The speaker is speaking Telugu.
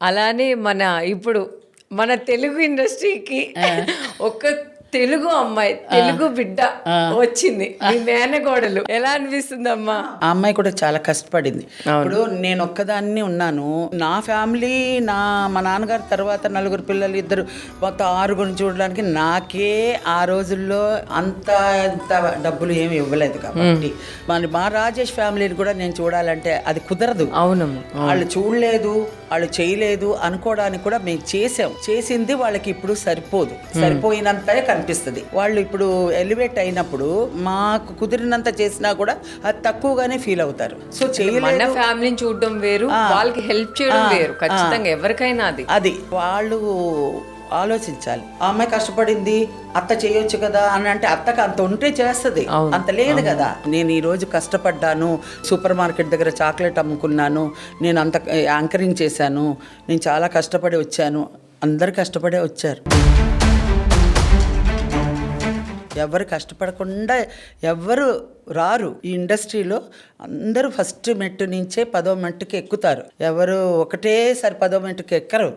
అలానే ఇప్పుడు మన తెలుగు ఇండస్ట్రీకి ఒక్క తెలుగు అమ్మాయి, తెలుగు బిడ్డ వచ్చింది, మీ మేనగోడలు. ఎలా అనిపిస్తుంది అమ్మా? ఆ అమ్మాయి కూడా చాలా కష్టపడింది. ఇప్పుడు నేను ఒక్కదాన్ని ఉన్నాను, నా ఫ్యామిలీ మా నాన్నగారి తర్వాత 4 పిల్లలు, 2 మొత్తం 6 చూడడానికి నాకే ఆ రోజుల్లో అంత డబ్బులు ఏమి ఇవ్వలేదు. కాబట్టి మా రాజేష్ ఫ్యామిలీని కూడా నేను చూడాలంటే అది కుదరదు. అవునమ్మా, వాళ్ళు చూడలేదు, వాళ్ళు చేయలేదు అనుకోవడానికి కూడా మేము చేసింది వాళ్ళకి ఇప్పుడు సరిపోయినంత కనిపిస్తుంది. వాళ్ళు ఇప్పుడు ఎలివేట్ అయినప్పుడు మాకు కుదిరినంత చేసినా కూడా అది తక్కువగానే ఫీల్ అవుతారు. సో మన ఫ్యామిలీని చూడడం వేరు, వాళ్ళకి హెల్ప్ చేయడం వేరు. ఖచ్చితంగా ఎవరికైనా అది వాళ్ళు ఆలోచించాలి. ఆ అమ్మాయి కష్టపడింది, అత్త చేయొచ్చు కదా అని అంటే అత్తకు అంత ఉంటే చేస్తుంది, అంత లేదు కదా. నేను ఈ రోజు కష్టపడ్డాను, సూపర్ మార్కెట్ దగ్గర చాక్లెట్ అమ్ముకున్నాను, నేను అంత యాంకరింగ్ చేశాను, నేను చాలా కష్టపడి వచ్చాను. అందరు కష్టపడే వచ్చారు. ఎవరు కష్టపడకుండా ఎవరు రారు ఈ ఇండస్ట్రీలో. అందరూ ఫస్ట్ మెట్టు నుంచే 10వ మెట్టుకి ఎక్కుతారు. ఎవరు ఒకటేసారి 10వ మెట్టుకి ఎక్కరు.